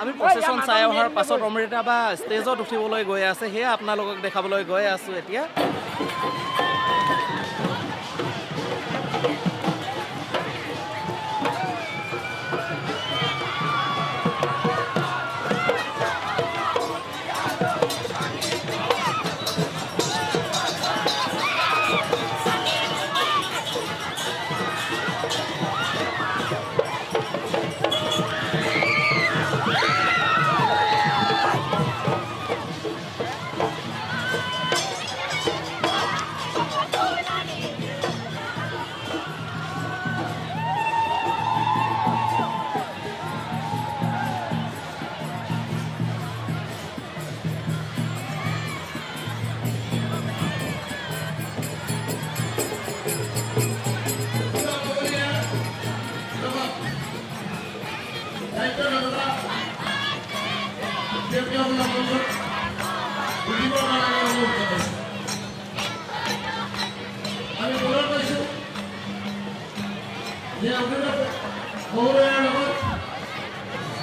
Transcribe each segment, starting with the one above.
আমি প্ৰচেছন চাই অহাৰ পাছত অমৃতা বা ষ্টেজত উঠিবলৈ গৈ আছে, সেয়া আপোনালোকক দেখাবলৈ গৈ আছোঁ এতিয়া।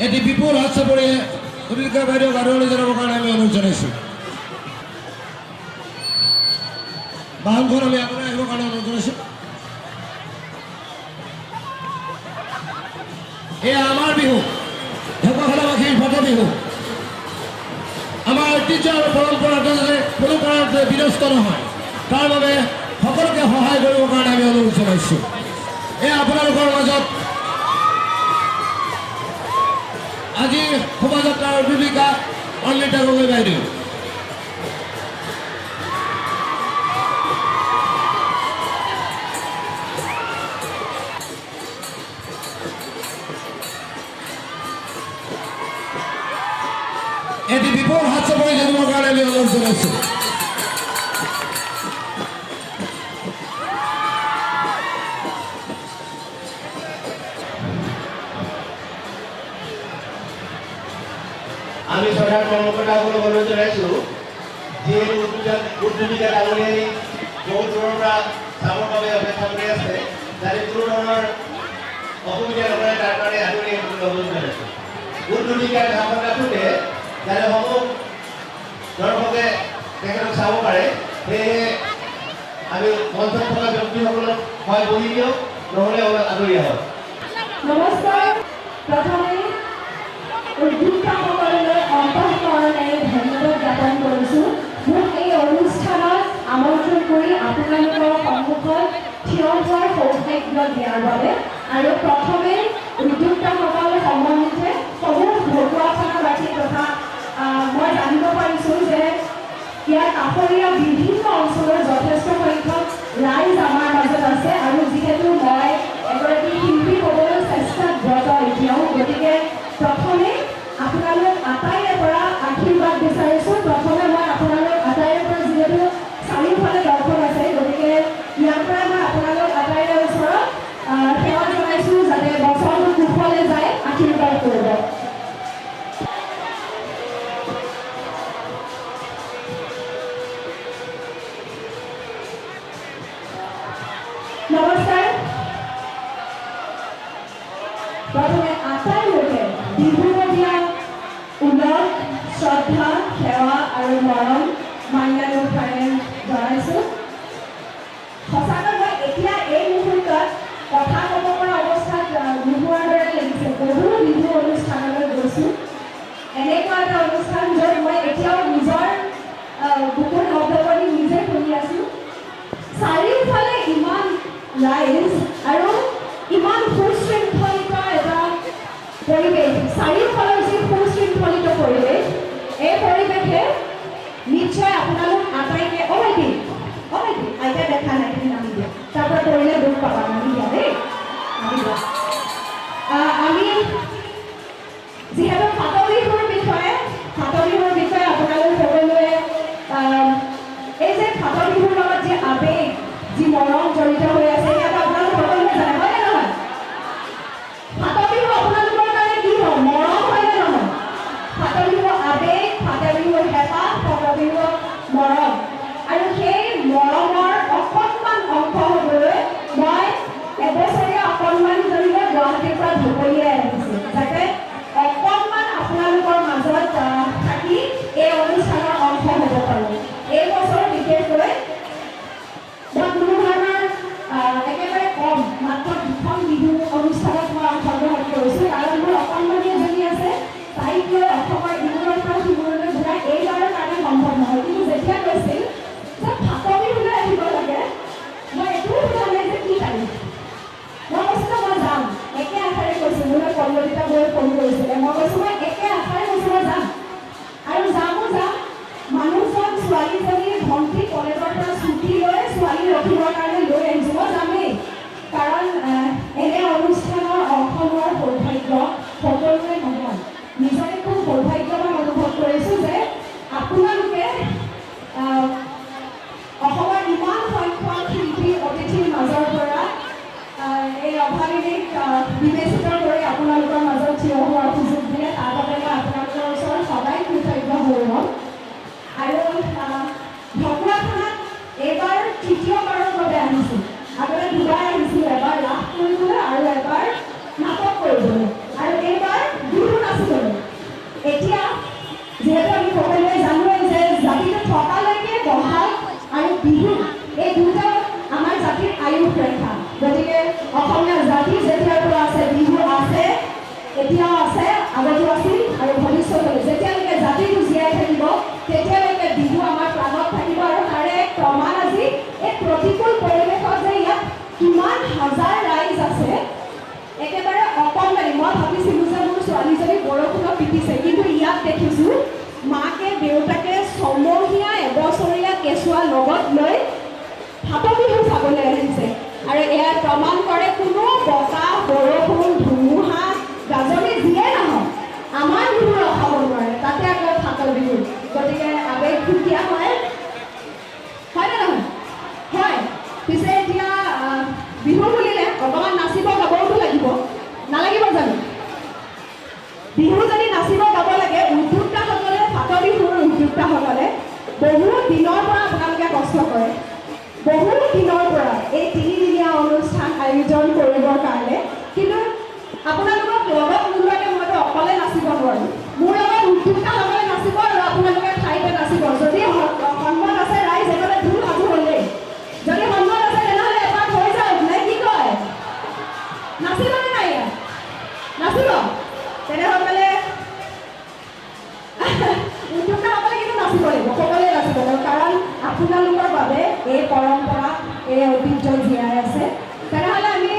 এটি বিপুল হাত চাপৰিয়ে সুদীৰ্ঘা বাইদেউ গাৰুৱালৈ জনাবৰ কাৰণে আমি অনুৰোধ জনাইছোঁ বাহনখন আমি আগলৈ আহিবৰ কাৰণে অনুৰোধ জনাইছোঁ এয়া আমাৰ বিহু ঢকুৱাখানাবাসীৰ ফাট বিহু আমাৰ ঐতিহ্য আৰু পৰম্পৰাটো যাতে কোনো কাৰণতে বিনষ্ট নহয় তাৰ বাবে সকলোকে সহায় কৰিবৰ কাৰণে আমি অনুৰোধ জনাইছোঁ এয়া আপোনালোকৰ মাজত আজি শোভাযাত্ৰাৰ উদ্যোগিকা অনিতা গগৈ বাইদেউ এটি বিপুল হাত চাপৰি জনাবৰ কাৰণে আমি অনুৰোধ জনাইছোঁ আমি সৰকাৰ কৰ্মকৰ্তাসকলক অনুৰোধ জনাইছোঁ যিহেতু উদ্যোগিকা ডাঙৰীয়াই বহু দূৰৰ পৰা চাবৰ বাবে অপেক্ষা কৰি আছে যাতে কোনো ধৰণৰ অসুবিধা নহয় তাৰ কাৰণে আদৰি অনুৰোধ জনাইছোঁ উদ্যোগিকাৰ ধাপত ৰাখোঁতে যাতে সমূহ দৰ্শকে তেখেতক চাব পাৰে সেয়েহে আমি মঞ্চত থকা ব্যক্তিসকলক হয় বহি দিয়ক নহ'লে অলপ আদৰি আহক নমস্কাৰ প্ৰথমে উদ্যোক্তাসকললৈ অন্তঃকৰণেৰে ধন্যবাদ জ্ঞাপন কৰিছোঁ মোক এই অনুষ্ঠানত আমন্ত্ৰণ কৰি আপোনালোকৰ সন্মুখত থিয় হোৱাৰ সৌভাগ্য দিয়াৰ বাবে আৰু প্ৰথমে উদ্যোক্তাসকল সম্বন্ধে সমূহ ঢকুৱাখানাবাসী তথা মই জানিব পাৰিছোঁ যে ইয়াৰ কাষৰীয়া বিভিন্ন অঞ্চলৰ যথেষ্ট সংখ্যক ৰাইজ আমাৰ মাজত আছে আৰু যিহেতু মই এগৰাকী শিল্পী হ'বলৈ চেষ্টাত এতিয়াও গতিকে প্ৰথমে আপোনালোক আটাইৰে পৰা আশীৰ্বাদ বিচাৰিছোঁ প্ৰথমে মই আপোনালোক আটাইৰে পৰা যিহেতু চাৰিওফালে দৰ্শক আছে গতিকে ইয়াৰ পৰা মই আপোনালোক আটাইৰে ওচৰত সেৱা জনাইছোঁ যাতে বছৰটো কুশলে যায় আশীৰ্বাদ কৰিব নমস্কাৰ প্ৰথমে আটাইলৈকে বিহুৱতীয়া উলহ শ্ৰদ্ধা সেৱা আৰু মৰম মাল্যানুষ্ঠানে জনাইছোঁ সঁচাকৈ মই এতিয়া এই মুহূৰ্তত কথা ক'ব পৰা অৱস্থাত নোহোৱাৰ দৰে লাগিছে বহু বিহু অনুষ্ঠানলৈ গৈছোঁ এনেকুৱা এটা অনুষ্ঠান য'ত মই এতিয়াও নিজৰ বুকুৰ শব্দ কৰি নিজে শুনি আছোঁ চাৰিওফালে ইমান ৰাইজ আৰু ইমান সুশৃংখলিত এটা পৰিৱেশ চাৰিওফালৰ যি সুশৃংখলিত পৰিৱেশ এই পৰিৱেশে নিশ্চয় আপোনালোক আটাইকে ভাইটি আইতা দেখা নাই তুমি নামি দিয়া তাৰপৰা কৰিলে দুখ পাবা নামি দিয়া দেই নামি দিয়া আমি যিহেতু ফাট বিহুৰ বিষয়ে আপোনালোক সকলোৱে এই যে ফাট বিহুৰ লগত যি আৱেগ যি মৰম জড়িত হৈ আছে ইয়াত আপোনালোক সকলোৱে জানে হয়নে নহয় ফাট বিহু আপোনালোকৰ কাৰণে কি হয় মৰম হয়নে নহয় ফাট বিহু আৱেগ ফাট বিহু হেঁপাহ ফাট বিহু মৰম আৰু সেই মৰমৰ অকণমান অংশ হ'বলৈ মই এবছৰীয়া অকণমানিজনীলৈ গুৱাহাটীৰ পৰা ঢকলিয়াই আহিছোঁ যাতে অকণমান আপোনালোকৰ মাজত থাকি এই অনুষ্ঠানৰ অংশ হ'ব পাৰোঁ এই বছৰ বিশেষকৈ মই কোনো ধৰণৰ একেবাৰে কম মাত্ৰ দুখন বিহু অনুষ্ঠানত মই অংশগ্ৰহণ কৰিছোঁ কাৰণ মোৰ অকণমানি এজনী আছে তাইক লৈ অসমৰ ইমূৰৰ পৰা সিমূৰলৈ ঘূৰাই এইবাৰৰ কাৰণে সম্ভৱ নহয় কিন্তু যেতিয়া কৈছিল যে ফাট বিহুলৈ আহিব লাগে মই একো সোধা নাই যে কি তাৰিখ মই কৈছিলোঁ মই যাম একে আশাৰে কৈছোঁ মোলৈ পল্লৱিতা বৌয়ে ফোন কৰিছিলে মই কৈছোঁ মই একে আশাৰে কৈছোঁ মই যাম আৰু যাম মানুহজন ছোৱালীজনীৰ ভণ্টি কলেজৰ পৰা ছুটি লৈ ছোৱালী ৰখিবৰ কাৰণে লৈ আহিছোঁ মই যামেই কাৰণ এনে অনুষ্ঠানৰ অংশ লোৱাৰ সৌভাগ্য সকলোৰে নহয় নিজকে খুব সৌভাগ্যৱান অনুভৱ কৰিছোঁ যে আপোনালোকে অসমৰ ইমান সংখ্যক শিল্পী অতিথিৰ মাজৰ পৰা এই অভাৱিনীক বিবেচিত কৰি আপোনালোকৰ মাজত থিয় হোৱাৰ সুযোগ দিলে তাৰ বাবে মই আপোনালোকৰ ওচৰত সদায় কৃতজ্ঞ হৈ ৰ'ম আৰু ঢকুৱাখানাত এইবাৰ তৃতীয়বাৰৰ বাবে আহিছোঁ আগতে দুবাৰ আহিছিলোঁ এবাৰ ৰাস কৰিবলৈ আৰু এবাৰ নাটক কৰিবলৈ আৰু এইবাৰ বিহু নাচিবলৈ বহাগ আৰু বিহু এই দুটা আমাৰ জাতিৰ আয়ুস ৰেখা গতিকে অসমীয়া জাতি যেতিয়াৰ পৰা আছে বিহু আছে এতিয়াও আছে আগতো আছিল আৰু ভৱিষ্যতলৈ যেতিয়ালৈকে জাতিটো জীয়াই থাকিব তেতিয়ালৈকে বিহু আমাৰ প্ৰাণত থাকিব আৰু তাৰে এক প্ৰমাণ আজি এই প্ৰতিকূল পৰিৱেশত যে ইয়াত কিমান হাজাৰ ৰাইজ আছে একেবাৰে অকণমানি মই ভাবিছিলোঁ যে মোৰ ছোৱালীজনী বৰষুণত তিতিছে কিন্তু ইয়াত দেখিছোঁ মাকে দেউতাকে ছমহীয়া এবছৰীয়া কেঁচুৱা লগত লৈ ফাট বিহু চাবলৈ আহিছে আৰু এয়া প্ৰমাণ কৰে কোনো বতাহ বৰষুণ ধুমুহা গাজনি যিয়ে নহওক আমাৰ বিহু ৰখাব নোৱাৰে তাতে আকৌ ফাটল বিহু গতিকে আৱেগ সুকীয়া হয় হয়নে নহয় হয় পিছে এতিয়া বিহু বুলিলে অকণমান নাচিব গাবওতো লাগিব নালাগিব জানো বিহু যদি নাচিব গাব লাগে উদ্যোক্তাসকলে ফাট বিহুৰ উদ্যোক্তাসকলে বহুত দিনৰ পৰা আপোনালোকে কষ্ট কৰে বহুত দিনৰ পৰা এই তিনিদিনীয়া অনুষ্ঠান আয়োজন কৰিবৰ কাৰণে কিন্তু আপোনালোকক লগত নোলোৱাকৈ মইতো অকলে নাচিব নোৱাৰোঁ মোৰ লগত উদ্যোক্তাসকলে নাচিব আৰু আপোনালোকে ঠাইতে নাচিব যদি সন্মত আছে ৰাইজ একেবাৰে ঢোল সাজু হ'লেই যদি সন্মত আছে তেনেহ'লে এপাক হৈ যাওক নে কি কয় নাচিবনে নাই ইয়াত নাচিব তেনেহ'লে উদ্যোক্তাসকলে কিন্তু নাচিব লাগিব সকলোৱে নাচিব লাগিব কাৰণ আপোনালোকৰ বাবে এই পৰম্পৰা এই ঐতিহ্য জীয়াই আছে তেনেহ'লে আমি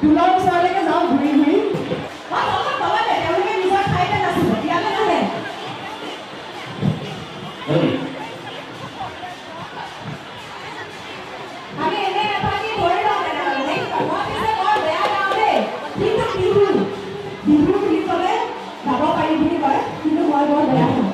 ঢোলৰ ওচৰলৈকে যাওঁ ঘূৰি ঘূৰি তেওঁলোকে নিজৰ ঠাইতে নাচিব ইয়ালৈ নাহে আমি এনে এপাকি ধৰি লওঁ তেনেহ'লে মই পিছে বৰ বেয়া গাওঁ দেই কিন্তু বিহু বুলি ক'লে গাব পাৰি বুলি কয় কিন্তু মই বৰ বেয়া গাওঁ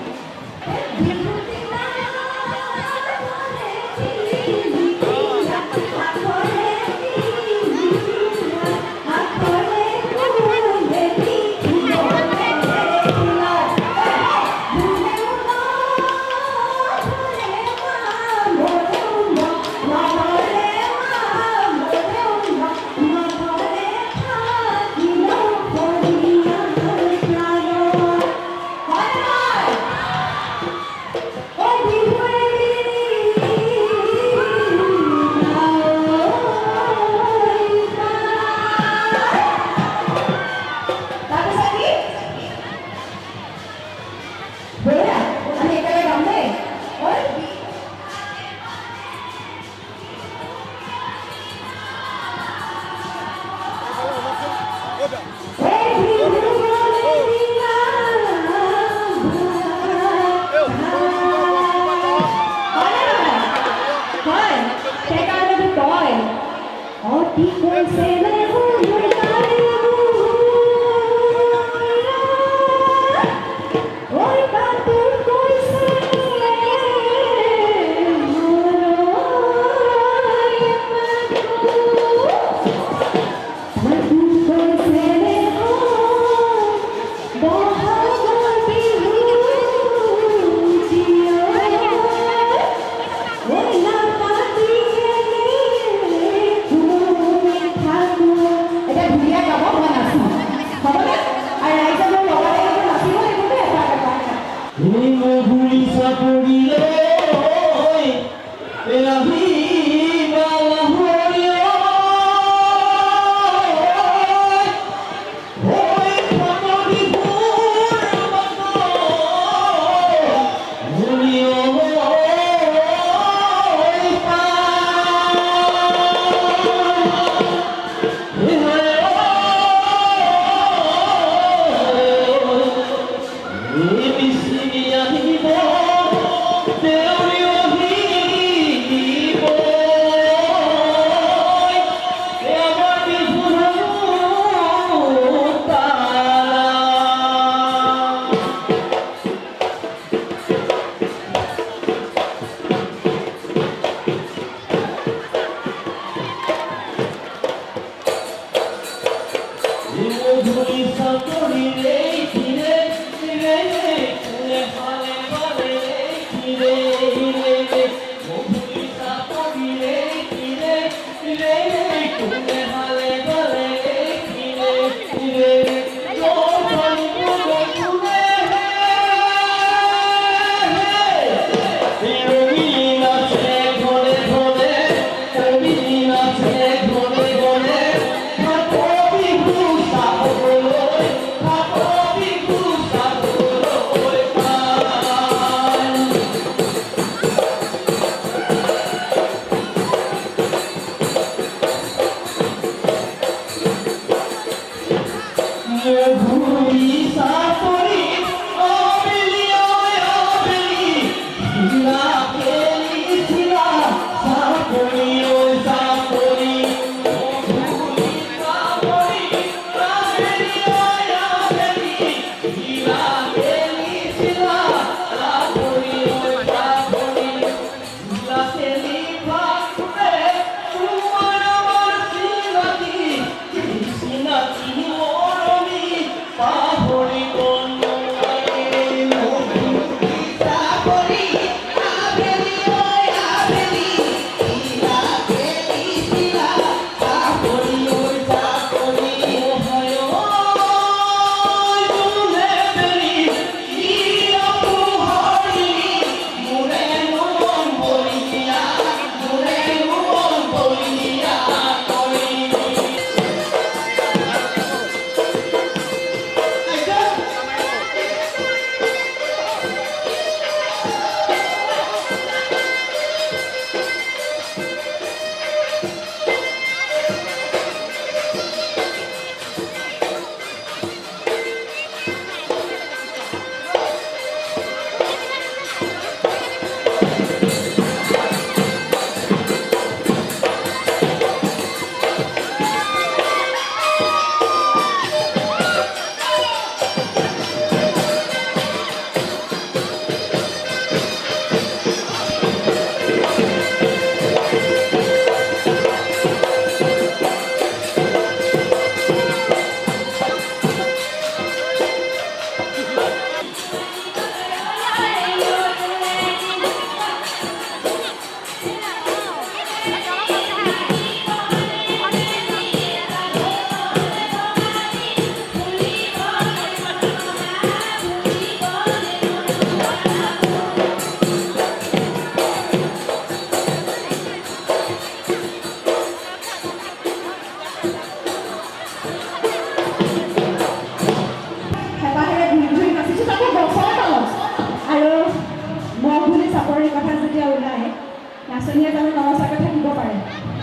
নাচনীয়ে জানো নমস্কাৰকৈ থাকিব পাৰে,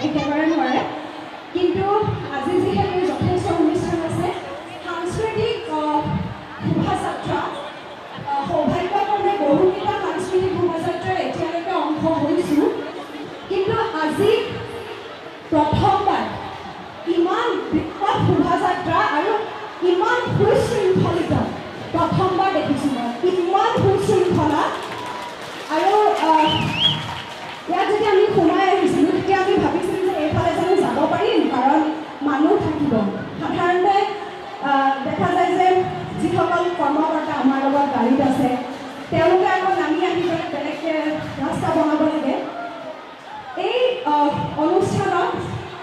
একেবাৰে নোৱাৰে। কিন্তু আজি যিহেতু যথেষ্ট অনুষ্ঠান আছে, সাংস্কৃতিক শোভাযাত্ৰা, সৌভাগ্যক্ৰমে বহুকেইটা সাংস্কৃতিক শোভাযাত্ৰাৰ এতিয়ালৈকে অংশ হৈছোঁ, কিন্তু আজি প্ৰথমবাৰ ইমান বৃহৎ শোভাযাত্ৰা আৰু ইমান সুশৃংখলিত প্ৰথমবাৰ দেখিছোঁ মই, ইমান সুশৃংখলা। আৰু ইয়াত যেতিয়া আমি সোমাই আহিছিলোঁ তেতিয়া আমি ভাবিছিলোঁ যে এইফালে জানো যাব পাৰিম, কাৰণ মানুহ থাকিব। সাধাৰণতে দেখা যায় যে যিসকল কৰ্মকৰ্তা আমাৰ লগত গাড়ীত আছে তেওঁলোকে আকৌ নামি আহি পেলাই বেলেগকৈ ৰাস্তা বনাব লাগে। এই অনুষ্ঠানত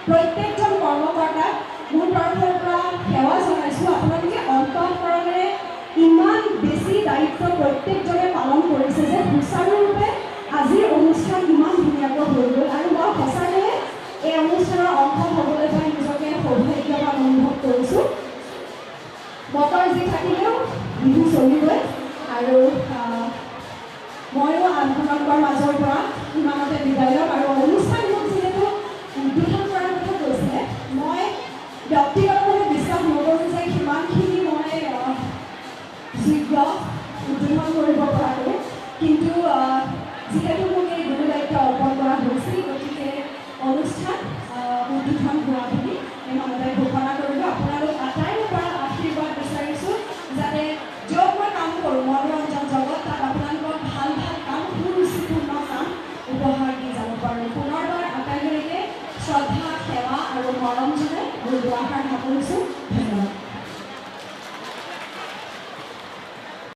প্ৰত্যেকজন কৰ্মকৰ্তাক মোৰ তৰফৰ পৰা সেৱা জনাইছোঁ। আপোনালোকে অন্তঃকৰণেৰে ইমান বেছি দায়িত্ব প্ৰত্যেকজনে পালন কৰিছে যে সুচাৰুৰূপে আজিৰ অনুষ্ঠান ইমান ধুনীয়াকৈ হৈ গ'ল। আৰু মই সঁচাকৈয়ে এই অনুষ্ঠানৰ অংশ হ'বলৈ পাই নিজকে সৌভাগ্যৱান অনুভৱ কৰিছোঁ। বতৰ যি থাকিলেও বিহু চলিবই, আৰু ময়ো আপোনালোকৰ মাজৰ পৰা ইমানতে বিদায় ল'ম। আৰু অনুষ্ঠানবোৰ যিহেতু উদ্বোধন কৰাৰ কথা কৈছে, মই ব্যক্তিগতভাৱে বিশ্বাস নকৰোঁ যে সিমানখিনি মই যোগ্য উদ্বোধন কৰিব পৰাকৈ, কিন্তু যিহেতু মোক এই গুৰু দায়িত্ব অৰ্পণ কৰা হৈছিল, গতিকে অনুষ্ঠান উদ্বোধন হোৱা বুলি ইমানতে ঘোষণা কৰিলোঁ। আপোনালোক আটাইৰে পৰা আশীৰ্বাদ বিচাৰিছোঁ যাতে য'ত মই কাম কৰোঁ মনোৰঞ্জন জগত, তাত আপোনালোকক ভাল ভাল কাম, সুৰুচিপূৰ্ণ কাম উপহাৰ দি যাব পাৰোঁ। পুনৰবাৰ আটাইগৰাকীকে শ্ৰদ্ধা, সেৱা আৰু মৰম জনাই মোৰ দুআষাৰ সামৰিছোঁ।